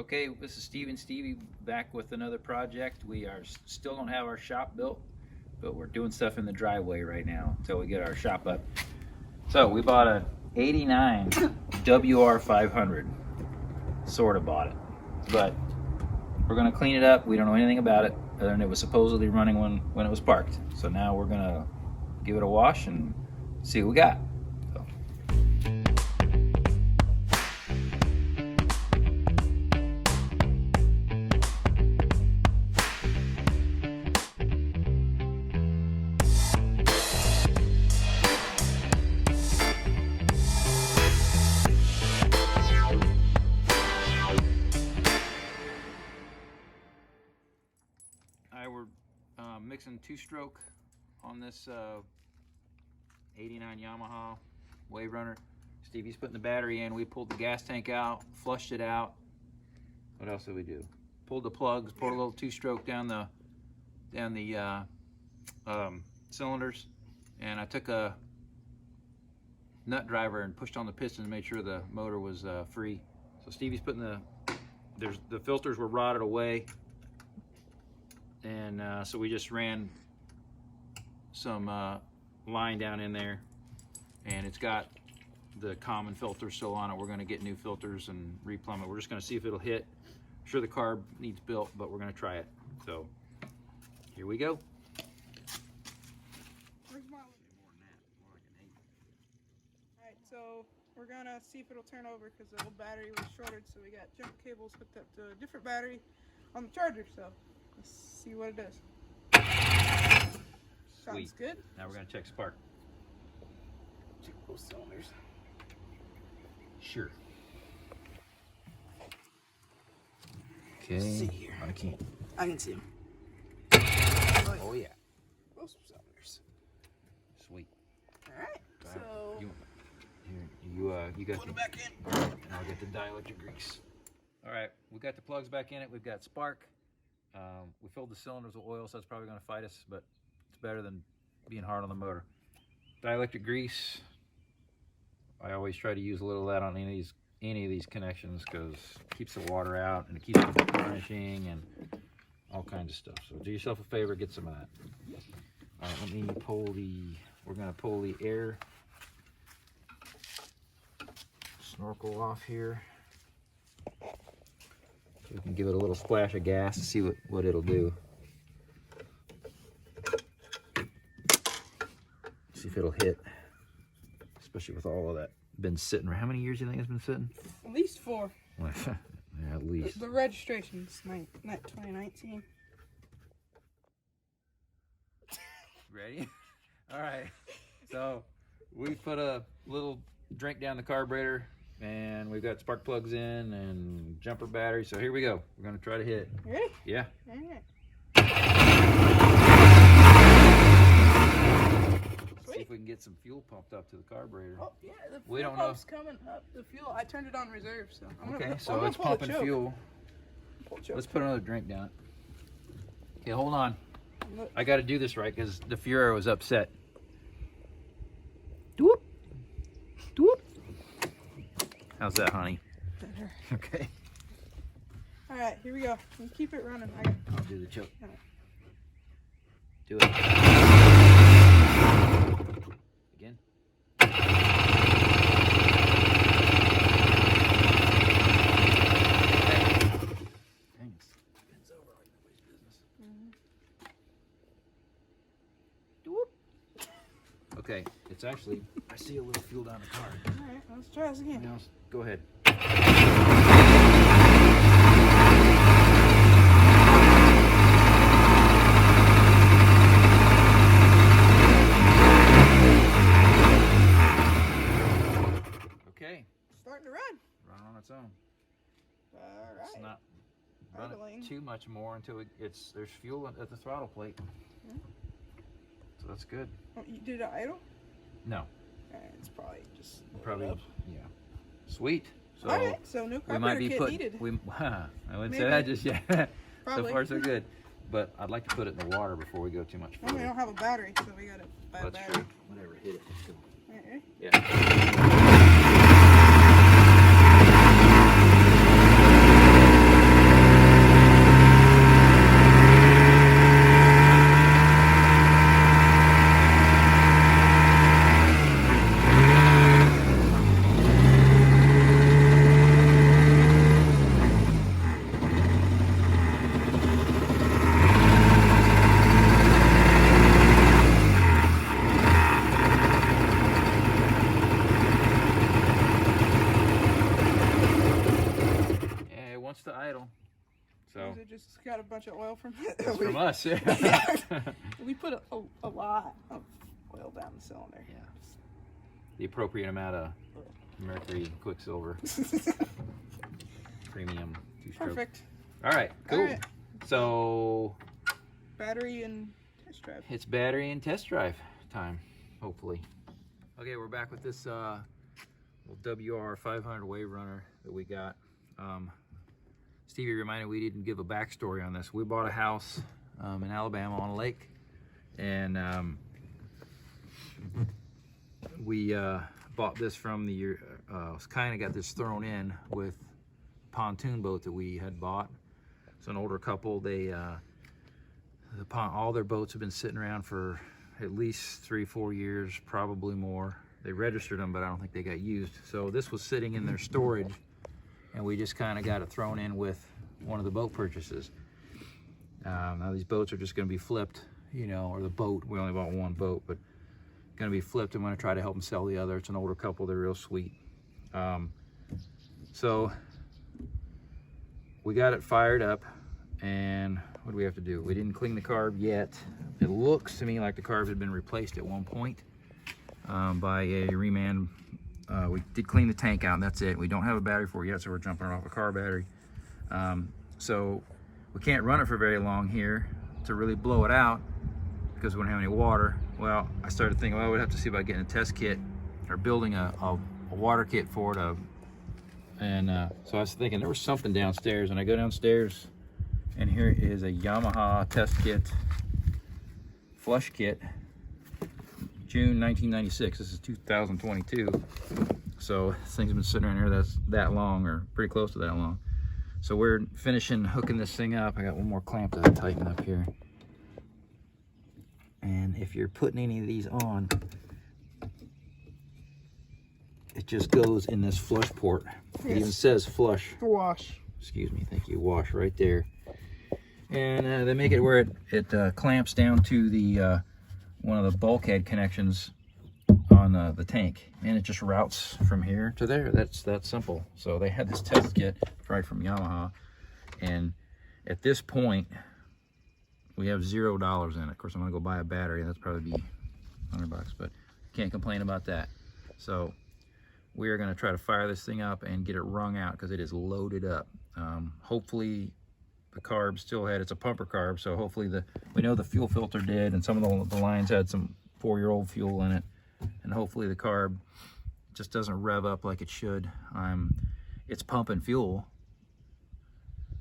Okay, this is Steve and Stevie back with another project. We still don't have our shop built, but we're doing stuff in the driveway right now until we get our shop up. So we bought a '89 WR500. Sort of bought it, but we're gonna clean it up. We don't know anything about it other than it was supposedly running when it was parked. So now we're gonna give it a wash and see what we got. So. We're mixing two-stroke on this '89 Yamaha WaveRunner. Stevie's putting the battery in. We pulled the gas tank out, flushed it out. What else did we do? Pulled the plugs, poured a little two-stroke down the cylinders, and I took a nut driver and pushed on the piston to make sure the motor was free. So Stevie's putting the filters were rotted away. And so we just ran some line down in there, and it's got the common filter still on it. We're going to get new filters and replumb it. We're just going to see if it'll hit. I'm sure the carb needs built, but we're going to try it. So here we go. Alright, so we're going to see if it'll turn over because the old battery was shorted, so we got jump cables hooked up to a different battery on the charger. So let's see what it does. Sounds good. Now we're going to check spark. Check both cylinders. Sure. Okay. Let's see here. I can see them. Oh yeah. Both cylinders. Sweet. Alright, so you got put them back in. And I'll get the dielectric grease. Alright, we got the plugs back in it. We've got spark. We filled the cylinders with oil, so that's probably going to fight us, but it's better than being hard on the motor. Dielectric grease. I always try to use a little of that on any of these connections because it keeps the water out and it keeps it from tarnishing and all kinds of stuff. So do yourself a favor, get some of that. All right, let me pull we're going to pull the air snorkel off here. So we can give it a little splash of gas to see what it'll do. See if it'll hit, especially with all of that been sitting. How many years do you think it's been sitting? At least 4. Yeah, at least. The registration's 2019. Ready? All right. So we put a little drink down the carburetor, and we've got spark plugs in and jumper battery. So here we go. We're gonna try to hit. You ready? Yeah. All right. See if we can get some fuel pumped up to the carburetor. Oh yeah, the We fuel don't know. pump's coming up. The fuel, I turned it on reserve, so I'm Okay, gonna, so it's pull the pumping choke. fuel. Pull the choke. Let's put another drink down it. Okay, hold on. Look. I got to do this right because the Fuhrer was upset. Doop. Doop. How's that, honey? Better. Okay. All right, here we go. You keep it running. I'll do the choke. All right. Do it. Again. Dang, it spins over like nobody's business. Doop. Okay, it's actually, I see a little fuel down the car. All right, let's try this again. Now, go ahead. Okay. Starting to run. Run on its own. All right. It's not running Idling. too much more until there's fuel at the throttle plate. Yeah. So that's good. Oh, you did it idle? No, It's probably just probably, up. yeah. Sweet. So All right, so no we might carburetor be kit putting. needed. I wouldn't say Maybe. that just yet. So Probably. far so good. But I'd like to put it in the water before we go too much Well, we further. don't have a battery, so we gotta buy a That's battery. true. Whatever, hit it. Let's go. All right, Yeah. 1 just got a bunch of oil from it. That's from us, yeah. We put a lot of oil down the cylinder. Yeah. The appropriate amount of mercury, quicksilver, premium, two-stroke. Perfect. All right, cool. All right. So battery and test drive. It's battery and test drive time, hopefully. Okay, we're back with this little WR500 WaveRunner that we got. Stevie reminded we didn't give a backstory on this. We bought a house in Alabama on a lake, and we bought this from the kind of got this thrown in with a pontoon boat that we had bought. It's an older couple. They all their boats have been sitting around for at least 3-4 years, probably more. They registered them, but I don't think they got used. So this was sitting in their storage, and we just kind of got it thrown in with one of the boat purchases. Now these boats are just going to be flipped, you know, or the boat. We only bought one boat, but going to be flipped. I'm going to try to help them sell the other. It's an older couple. They're real sweet. So we got it fired up, and what do we have to do? We didn't clean the carb yet. It looks to me like the carb had been replaced at one point by a reman. We did clean the tank out, and that's it. We don't have a battery for it yet, so we're jumping off a car battery. So we can't run it for very long here to really blow it out because we don't have any water. Well, I started thinking, well, we'd have to see about getting a test kit or building a water kit for it. So I was thinking there was something downstairs, and I go downstairs, and here is a Yamaha test kit, flush kit, June 1996. This is 2022. So this thing's been sitting around here that's that long, or pretty close to that long. So we're finishing hooking this thing up. I got one more clamp to tighten up here. And if you're putting any of these on, it just goes in this flush port. It even says flush. Wash. Excuse me, thank you. Wash right there. And they make it where it clamps down to the one of the bulkhead connections on the tank, and it just routes from here to there. That's that simple. So they had this test kit right from Yamaha, and at this point we have $0 in it. Of course, I'm gonna go buy a battery. That's probably be $100, but can't complain about that. So we are gonna try to fire this thing up and get it wrung out because it is loaded up. Hopefully the carb still had, it's a pumper carb, so hopefully we know the fuel filter did, and some of the lines had some 4-year-old fuel in it, and hopefully the carb just doesn't rev up like it should. It's pumping fuel,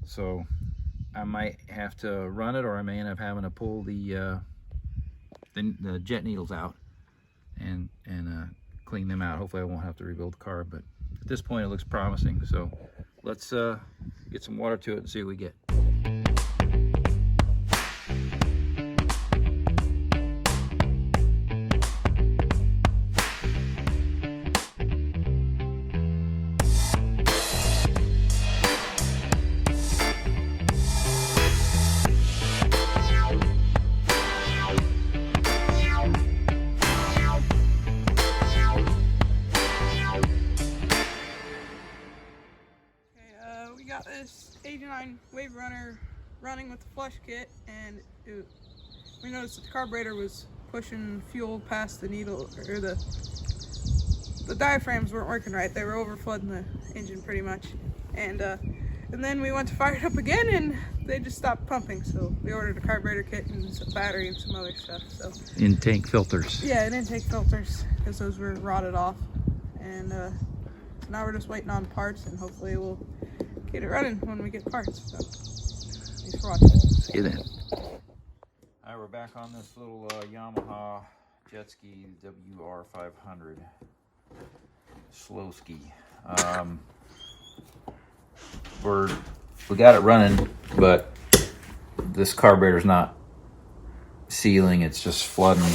so I might have to run it, or I may end up having to pull the jet needles out and clean them out. Hopefully I won't have to rebuild the carb, but at this point it looks promising. So let's get some water to it and see what we get. This 89 WaveRunner running with the flush kit, and we noticed that the carburetor was pushing fuel past the needle, or the diaphragms weren't working right. They were over flooding the engine pretty much, and then we went to fire it up again, and they just stopped pumping. So we ordered a carburetor kit and a battery and some other stuff. So intake filters. Yeah, and intake filters, because those were rotted off, and now we're just waiting on parts, and hopefully we'll get it running when we get parts. So, thanks for watching. See you then. All right, we're back on this little Yamaha jet ski WR500 slow ski. We got it running, but this carburetor's not sealing; it's just flooding,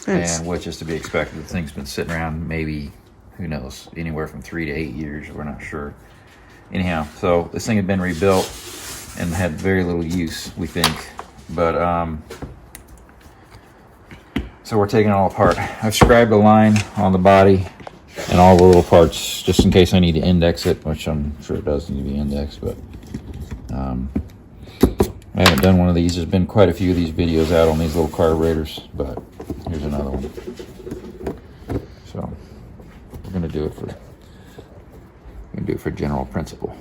and which is to be expected. The thing's been sitting around maybe, who knows, anywhere from 3 to 8 years. We're not sure. Anyhow, so this thing had been rebuilt and had very little use, we think. But so we're taking it all apart. I've scribed a line on the body and all the little parts just in case I need to index it, which I'm sure it does need to be indexed. But I haven't done one of these. There's been quite a few of these videos out on these little carburetors, but here's another one. So we're gonna do it for general principle.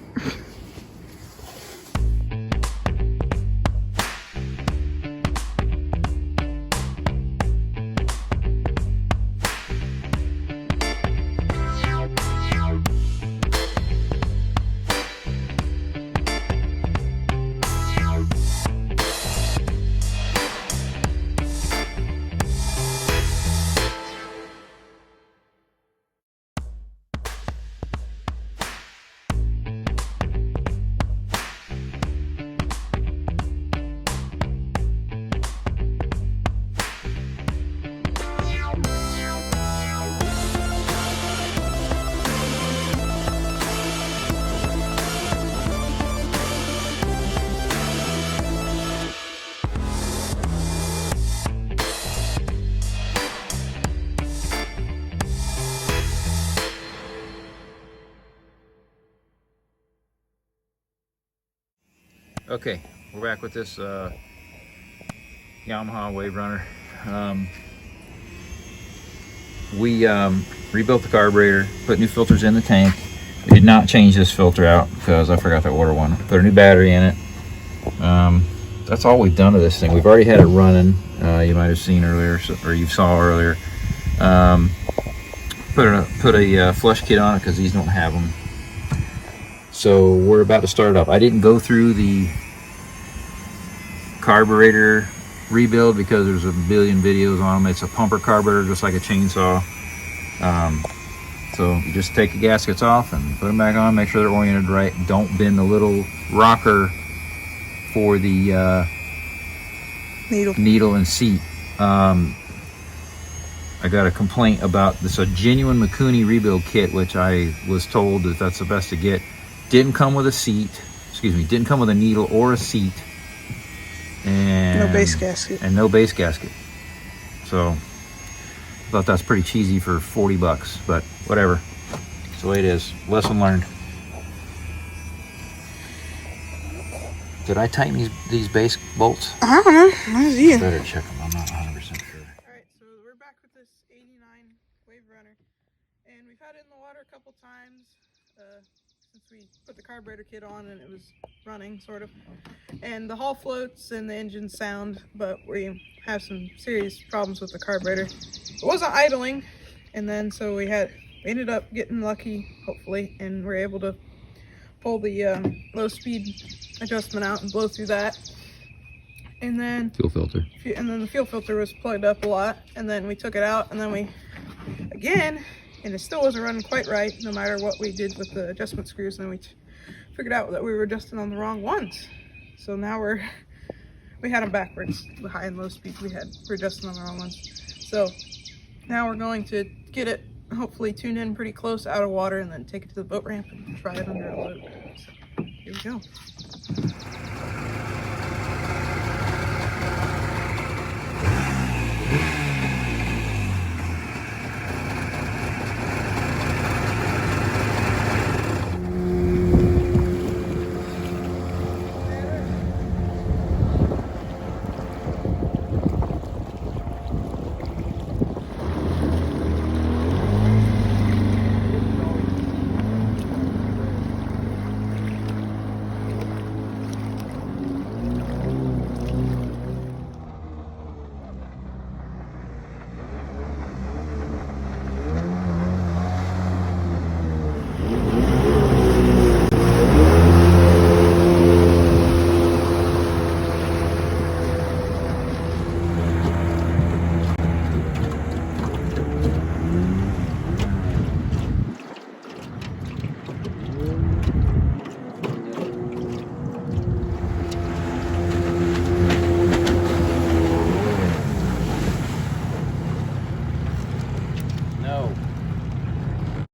Okay, we're back with this Yamaha WaveRunner. We rebuilt the carburetor, put new filters in the tank. We did not change this filter out because I forgot to order one. Put a new battery in it. That's all we've done to this thing. We've already had it running. You might have seen earlier, or you saw earlier. Put a flush kit on it because these don't have them. So we're about to start it up. I didn't go through the carburetor rebuild because there's a billion videos on them. It's a pumper carburetor, just like a chainsaw. So you just take the gaskets off and put them back on, make sure they're oriented right. Don't bend the little rocker for the needle and seat. I got a complaint about this, a genuine Mikuni rebuild kit, which I was told that that's the best to get. Didn't come with a seat, didn't come with a needle or a seat. And no base gasket. And no base gasket. So I thought that's pretty cheesy for 40 bucks, but whatever. That's the way it is. Lesson learned. Did I tighten these base bolts? I don't know. How's you? Better check them. I'm not 100% sure. Alright, so we're back with this 89 WaveRunner. And we've had it in the water a couple times. Since we put the carburetor kit on and it was running, sort of. And the hull floats and the engine sound, but we have some serious problems with the carburetor. It wasn't idling, and then so we ended up getting lucky, hopefully, and we're able to pull the low speed adjustment out and blow through that. And then Fuel filter. And then the fuel filter was plugged up a lot, and then we took it out, and then we again, and it still wasn't running quite right no matter what we did with the adjustment screws. And then we figured out that we were adjusting on the wrong ones. So now we had them backwards, the high and low speed. We're adjusting on the wrong ones. So now we're going to get it hopefully tuned in pretty close out of water and then take it to the boat ramp and try it under a load. So here we go.